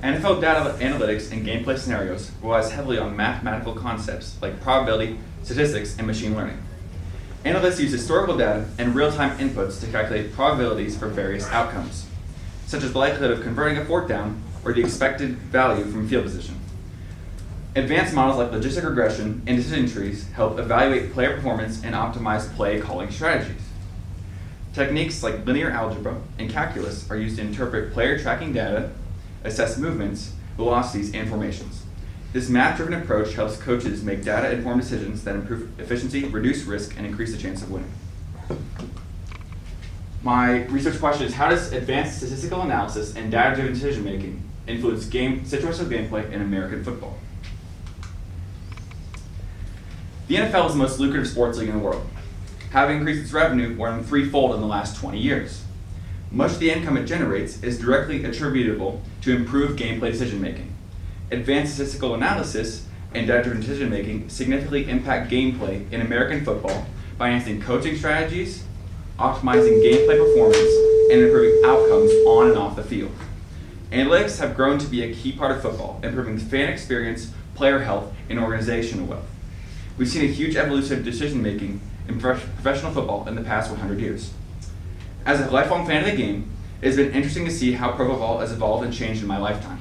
NFL data analytics and gameplay scenarios relies heavily on mathematical concepts like probability, statistics, and machine learning. Analysts use historical data and real-time inputs to calculate probabilities for various outcomes, such as the likelihood of converting a fourth down or the expected value from field position. Advanced models like logistic regression and decision trees help evaluate player performance and optimize play calling strategies. Techniques like linear algebra and calculus are used to interpret player tracking data, assess movements, velocities, and formations. This math-driven approach helps coaches make data-informed decisions that improve efficiency, reduce risk, and increase the chance of winning. My research question is, how does advanced statistical analysis and data-driven decision-making influence situational gameplay in American football? The NFL is the most lucrative sports league in the world, having increased its revenue more than threefold in the last 20 years. Much of the income it generates is directly attributable to improved gameplay decision-making. Advanced statistical analysis and data-driven decision-making significantly impact gameplay in American football by enhancing coaching strategies, optimizing gameplay performance, and improving outcomes on and off the field. Analytics have grown to be a key part of football, improving fan experience, player health, and organizational wealth. We've seen a huge evolution of decision-making in professional football in the past 100 years. As a lifelong fan of the game, it has been interesting to see how pro football has evolved and changed in my lifetime.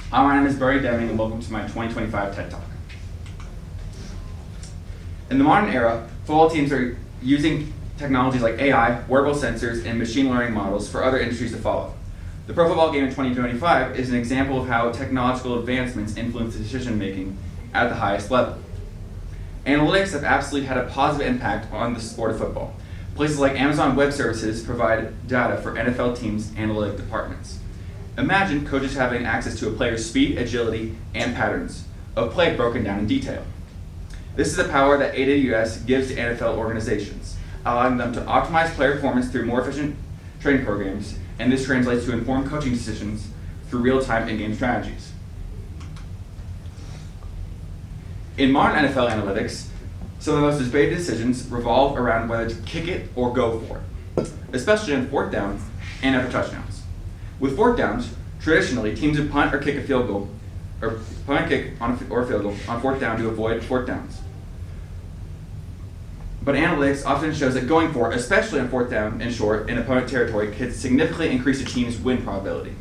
Hi, my name is Brody Deming, and welcome to my 2025 TED Talk. In the modern era, football teams are using technologies like AI, wearable sensors, and machine learning models for other industries to follow. The pro football game in 2025 is an example of how technological advancements influence decision-making at the highest level. Analytics have absolutely had a positive impact on the sport of football. Places like Amazon Web Services provide data for NFL teams' analytic departments. Imagine coaches having access to a player's speed, agility, and patterns of play broken down in detail. This is the power that AWS gives to NFL organizations, allowing them to optimize player performance through more efficient training programs, and this translates to informed coaching decisions through real-time in-game strategies. In modern NFL analytics, some of the most debated decisions revolve around whether to kick it or go for it, especially on fourth down and after touchdowns. With fourth downs, traditionally teams would punt or kick a field goal, or punt, kick or field goal on fourth down to avoid fourth downs. But analytics often shows that going for it, especially on fourth down and short in opponent territory, can significantly increase a team's win probability.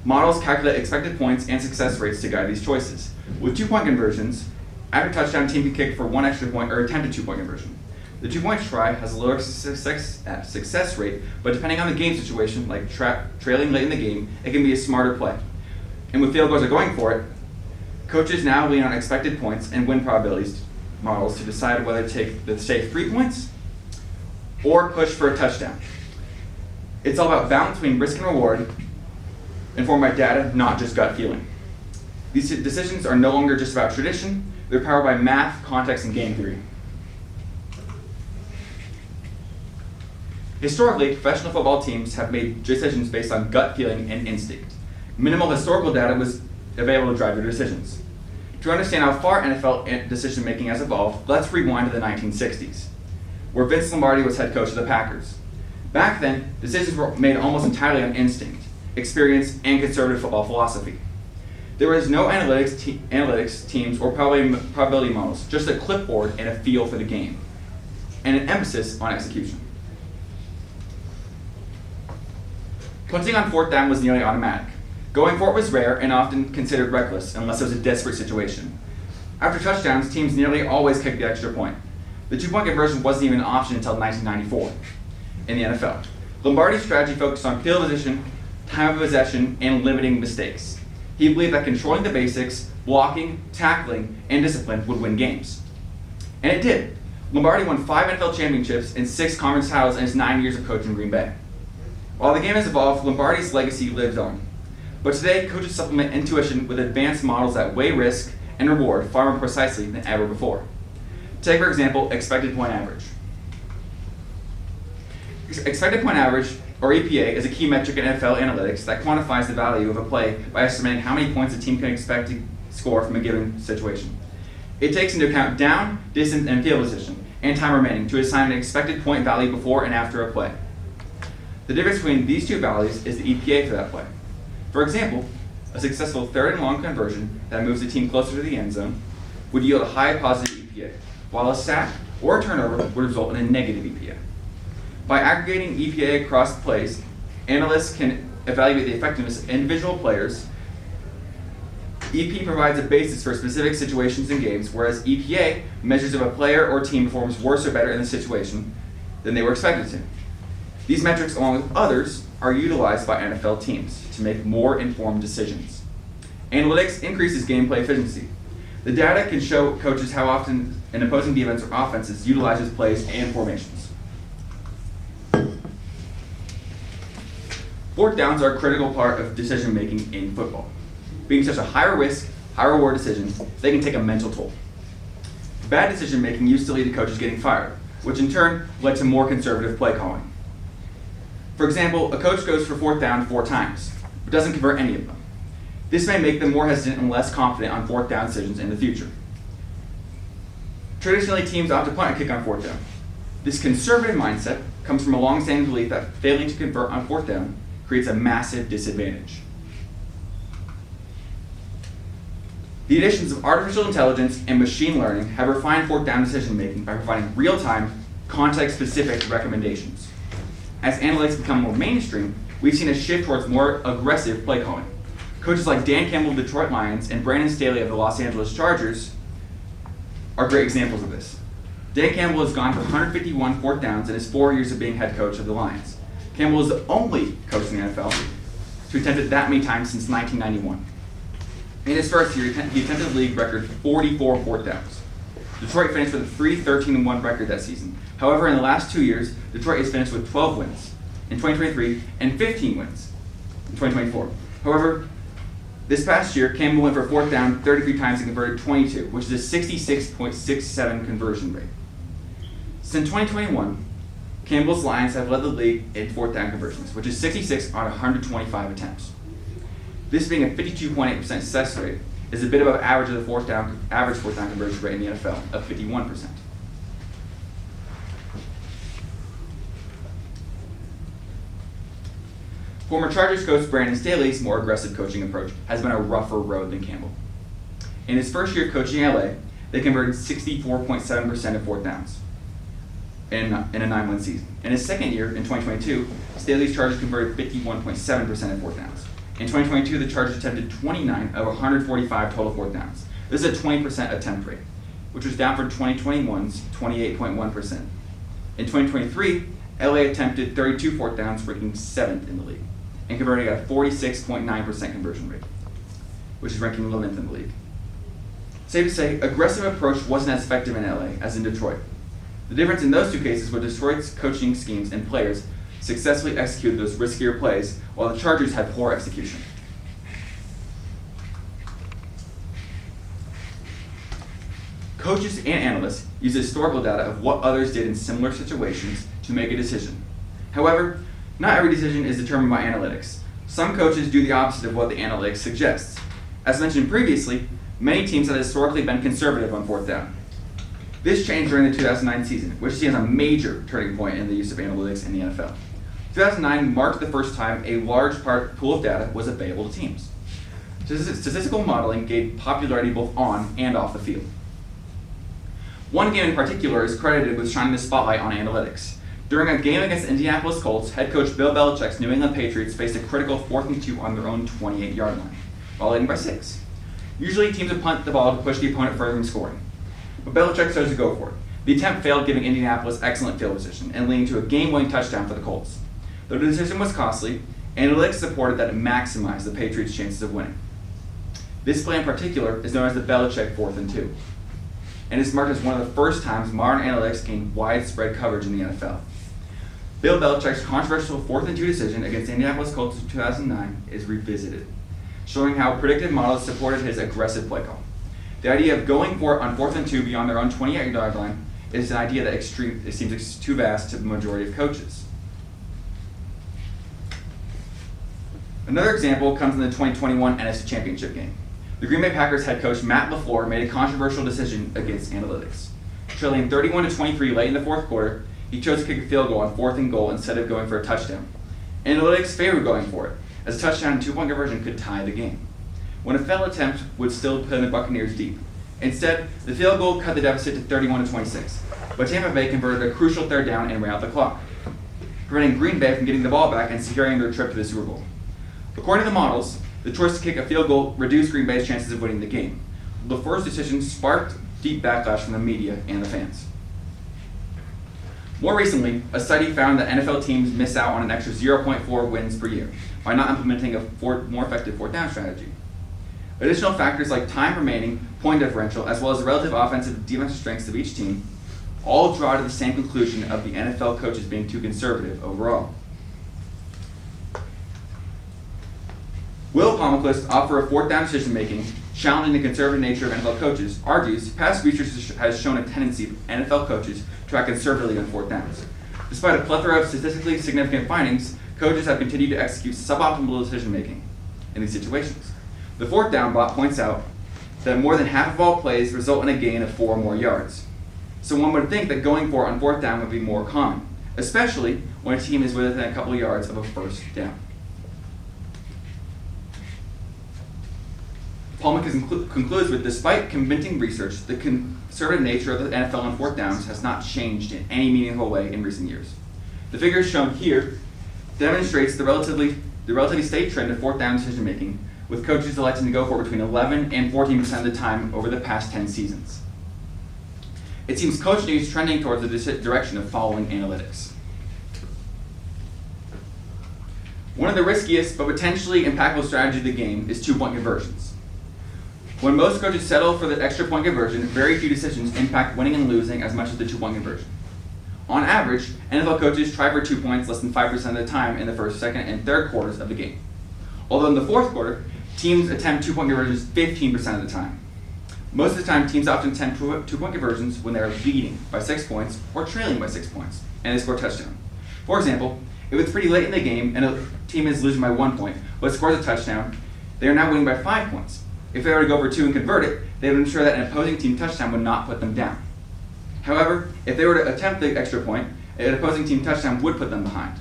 Models calculate expected points and success rates to guide these choices. With 2-point conversions, after touchdown, team can kick for 1 extra point or attempt a 2-point conversion. The 2-point try has a lower success rate, but depending on the game situation, like trailing late in the game, it can be a smarter play. And with field goals are going for it, coaches now lean on expected points and win probabilities models to decide whether to take the safe 3 points or push for a touchdown. It's all about balance between risk and reward, informed by data, not just gut feeling. These decisions are no longer just about tradition, they're powered by math, context, and game theory. Historically, professional football teams have made decisions based on gut feeling and instinct. Minimal historical data was available to drive their decisions. To understand how far NFL decision-making has evolved, let's rewind to the 1960s, where Vince Lombardi was head coach of the Packers. Back then, decisions were made almost entirely on instinct, experience, and conservative football philosophy. There was no analytics teams or probability models, just a clipboard and a feel for the game, and an emphasis on execution. Punting on fourth down was nearly automatic. Going for it was rare and often considered reckless unless it was a desperate situation. After touchdowns, teams nearly always kicked the extra point. The 2-point conversion wasn't even an option until 1994 in the NFL. Lombardi's strategy focused on field position, time of possession, and limiting mistakes. He believed that controlling the basics, blocking, tackling, and discipline would win games. And it did. Lombardi won 5 NFL championships and 6 conference titles in his 9 years of coaching Green Bay. While the game has evolved, Lombardi's legacy lives on. But today, coaches supplement intuition with advanced models that weigh risk and reward far more precisely than ever before. Take, for example, expected point average. Expected point average, or EPA, is a key metric in NFL analytics that quantifies the value of a play by estimating how many points a team can expect to score from a given situation. It takes into account down, distance, and field position, and time remaining to assign an expected point value before and after a play. The difference between these two values is the EPA for that play. For example, a successful third and long conversion that moves the team closer to the end zone would yield a high positive EPA, while a sack or a turnover would result in a negative EPA. By aggregating EPA across plays, analysts can evaluate the effectiveness of individual players. EP provides a basis for specific situations and games, whereas EPA measures if a player or team performs worse or better in the situation than they were expected to. These metrics, along with others, are utilized by NFL teams to make more informed decisions. Analytics increases gameplay efficiency. The data can show coaches how often an opposing defense or offense utilizes plays and formations. Fourth downs are a critical part of decision making in football. Being such a higher risk, high reward decision, they can take a mental toll. Bad decision making used to lead to coaches getting fired, which in turn led to more conservative play calling. For example, a coach goes for fourth down 4 times, but doesn't convert any of them. This may make them more hesitant and less confident on fourth down decisions in the future. Traditionally, teams opt to punt and kick on fourth down. This conservative mindset comes from a long-standing belief that failing to convert on fourth down creates a massive disadvantage. The additions of artificial intelligence and machine learning have refined fourth down decision making by providing real-time, context-specific recommendations. As analytics become more mainstream, we've seen a shift towards more aggressive play calling. Coaches like Dan Campbell of the Detroit Lions and Brandon Staley of the Los Angeles Chargers are great examples of this. Dan Campbell has gone for 151 fourth downs in his 4 years of being head coach of the Lions. Campbell is the only coach in the NFL to attempt it that many times since 1991. In his first year, he attempted the league record 44 fourth downs. Detroit finished with a 3-13-1 record that season. However, in the last 2 years, Detroit has finished with 12 wins in 2023 and 15 wins in 2024. However, this past year, Campbell went for fourth down 33 times and converted 22, which is a 66.67 conversion rate. Since 2021, Campbell's Lions have led the league in fourth down conversions, which is 66 on 125 attempts. This being a 52.8% success rate is a bit above average of the average fourth down conversion rate in the NFL of 51%. Former Chargers coach Brandon Staley's more aggressive coaching approach has been a rougher road than Campbell. In his first year coaching LA, they converted 64.7% of fourth downs in a 9-win season. In his second year, in 2022, Staley's Chargers converted 51.7% of fourth downs. In 2022, the Chargers attempted 29 of 145 total fourth downs. This is a 20% attempt rate, which was down from 2021's 28.1%. In 2023, LA attempted 32 fourth downs, ranking 7th in the league, and converting at a 46.9% conversion rate, which is ranking 11th in the league. Safe to say, aggressive approach wasn't as effective in LA as in Detroit. The difference in those two cases was Detroit's coaching schemes and players successfully executed those riskier plays, while the Chargers had poor execution. Coaches and analysts use historical data of what others did in similar situations to make a decision. However, not every decision is determined by analytics. Some coaches do the opposite of what the analytics suggests. As mentioned previously, many teams have historically been conservative on fourth down. This changed during the 2009 season, which is seen as a major turning point in the use of analytics in the NFL. 2009 marked the first time a large pool of data was available to teams. Statistical modeling gained popularity both on and off the field. One game in particular is credited with shining the spotlight on analytics. During a game against the Indianapolis Colts, head coach Bill Belichick's New England Patriots faced a critical 4th and 2 on their own 28-yard line, while leading by 6. Usually teams would punt the ball to push the opponent further in scoring, but Belichick chose to go for it. The attempt failed, giving Indianapolis excellent field position and leading to a game-winning touchdown for the Colts. Though the decision was costly, analytics supported that it maximized the Patriots' chances of winning. This play in particular is known as the Belichick 4th and 2, and is marked as one of the first times modern analytics gained widespread coverage in the NFL. Bill Belichick's controversial 4th and 2 decision against the Indianapolis Colts in 2009 is revisited, showing how predictive models supported his aggressive play call. The idea of going for it on 4th and 2 beyond their own 28-yard line is an idea that it seems too vast to the majority of coaches. Another example comes in the 2021 NFC Championship game. The Green Bay Packers head coach Matt LaFleur made a controversial decision against analytics. Trailing 31-23 late in the fourth quarter, he chose to kick a field goal on 4th and goal instead of going for a touchdown. Analytics favored going for it, as a touchdown and two-point conversion could tie the game, when a failed attempt would still put the Buccaneers deep. Instead, the field goal cut the deficit to 31-26, but Tampa Bay converted a crucial third down and ran out the clock, preventing Green Bay from getting the ball back and securing their trip to the Super Bowl. According to the models, the choice to kick a field goal reduced Green Bay's chances of winning the game. LaFleur's decision sparked deep backlash from the media and the fans. More recently, a study found that NFL teams miss out on an extra 0.4 wins per year by not implementing a more effective fourth down strategy. Additional factors like time remaining, point differential, as well as the relative offensive and defensive strengths of each team all draw to the same conclusion of the NFL coaches being too conservative overall. Will Palmquist, author of Fourth Down Decision Making, challenging the conservative nature of NFL coaches, argues past research has shown a tendency of NFL coaches to act conservatively on fourth downs. Despite a plethora of statistically significant findings, coaches have continued to execute suboptimal decision making in these situations. The fourth down bot points out that more than half of all plays result in a gain of 4 or more yards. So one would think that going for it on fourth down would be more common, especially when a team is within a couple of yards of a first down. Palmquist concludes with, despite convincing research, the conservative nature of the NFL on fourth downs has not changed in any meaningful way in recent years. The figures shown here demonstrates the relatively steady trend of fourth down decision making, with coaches electing to go for between 11 and 14% of the time over the past 10 seasons. It seems coaching is trending towards the direction of following analytics. One of the riskiest but potentially impactful strategies of the game is two-point conversions. When most coaches settle for the extra point conversion, very few decisions impact winning and losing as much as the two-point conversion. On average, NFL coaches try for 2 points less than 5% of the time in the first, second, and third quarters of the game. Although in the fourth quarter, teams attempt two-point conversions 15% of the time. Most of the time, teams often attempt two-point conversions when they are leading by 6 points or trailing by 6 points, and they score a touchdown. For example, if it's pretty late in the game and a team is losing by 1 point, but scores a touchdown, they are now winning by 5 points. If they were to go for 2 and convert it, they would ensure that an opposing team touchdown would not put them down. However, if they were to attempt the extra point, an opposing team touchdown would put them behind.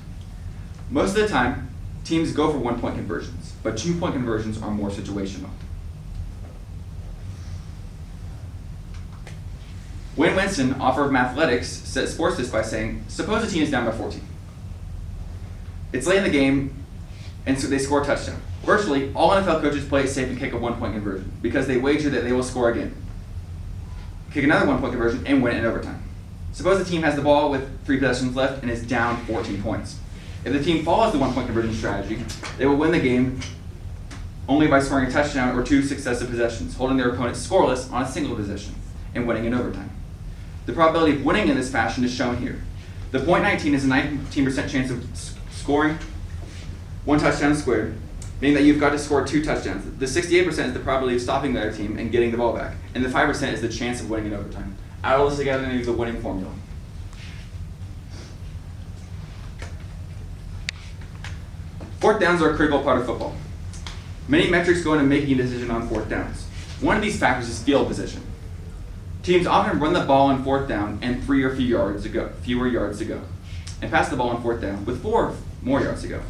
Most of the time, teams go for 1-point conversions, but 2-point conversions are more situational. Wayne Winston, author of Mathletics, supports this by saying, suppose a team is down by 14. It's late in the game, and so they score a touchdown. Virtually, all NFL coaches play it safe and kick a 1-point conversion because they wager that they will score again. Kick another 1-point conversion and win it in overtime. Suppose the team has the ball with 3 possessions left and is down 14 points. If the team follows the 1-point conversion strategy, they will win the game only by scoring a touchdown or 2 successive possessions, holding their opponent scoreless on a single possession and winning in overtime. The probability of winning in this fashion is shown here. The .19 is a 19% chance of scoring 1 touchdown squared, meaning that you've got to score 2 touchdowns. The 68% is the probability of stopping the other team and getting the ball back, and the 5% is the chance of winning in overtime. Add all this together and use the winning formula. Fourth downs are a critical part of football. Many metrics go into making a decision on fourth downs. One of these factors is field position. Teams often run the ball on fourth down and fewer yards to go, and pass the ball on fourth down with 4 more yards to go.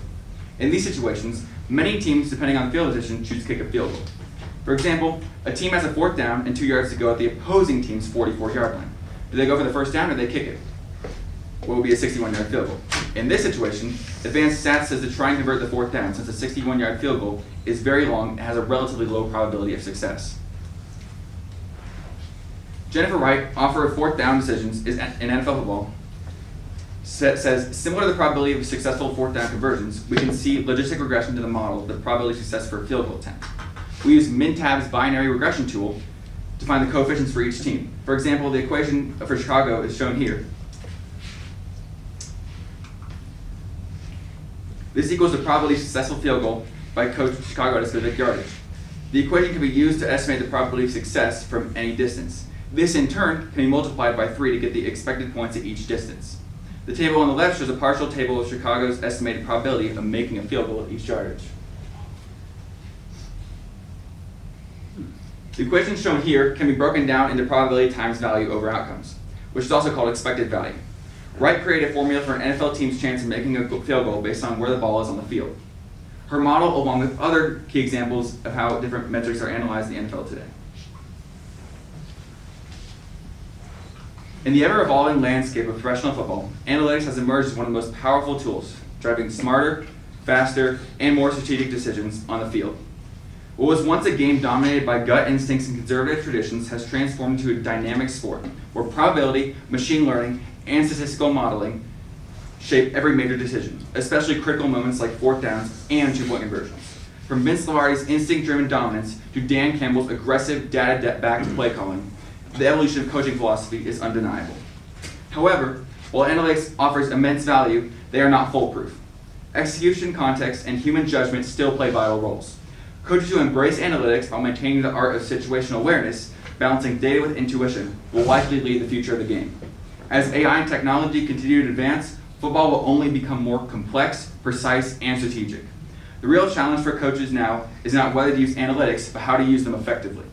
In these situations, many teams, depending on field position, choose to kick a field goal. For example, a team has a fourth down and 2 yards to go at the opposing team's 44-yard line. Do they go for the first down or do they kick it? What would be a 61-yard field goal? In this situation, advanced stats says to try and convert the fourth down, since a 61-yard field goal is very long and has a relatively low probability of success. Jennifer Wright, author of Fourth Down Decisions in NFL Football, says, similar to the probability of successful fourth down conversions, we can see logistic regression to the model of the probability of success for a field goal attempt. We use MinTab's binary regression tool to find the coefficients for each team. For example, the equation for Chicago is shown here. This equals the probability of successful field goal by coach Chicago at a specific yardage. The equation can be used to estimate the probability of success from any distance. This, in turn, can be multiplied by 3 to get the expected points at each distance. The table on the left shows a partial table of Chicago's estimated probability of making a field goal at each yardage. The equation shown here can be broken down into probability times value over outcomes, which is also called expected value. Wright created a formula for an NFL team's chance of making a field goal based on where the ball is on the field. her model along with other key examples of how different metrics are analyzed in the NFL today. In the ever-evolving landscape of professional football, analytics has emerged as one of the most powerful tools, driving smarter, faster, and more strategic decisions on the field. What was once a game dominated by gut instincts and conservative traditions has transformed into a dynamic sport, where probability, machine learning, and statistical modeling shape every major decision, especially critical moments like fourth downs and two-point conversions. From Vince Lombardi's instinct-driven dominance to Dan Campbell's aggressive data-backed play calling, the evolution of coaching philosophy is undeniable. However, while analytics offers immense value, they are not foolproof. Execution, context, and human judgment still play vital roles. Coaches who embrace analytics while maintaining the art of situational awareness, balancing data with intuition, will likely lead the future of the game. As AI and technology continue to advance, football will only become more complex, precise, and strategic. The real challenge for coaches now is not whether to use analytics, but how to use them effectively.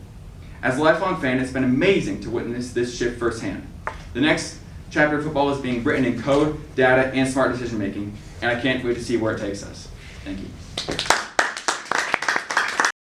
As a lifelong fan, it's been amazing to witness this shift firsthand. The next chapter of football is being written in code, data, and smart decision making, and I can't wait to see where it takes us. Thank you.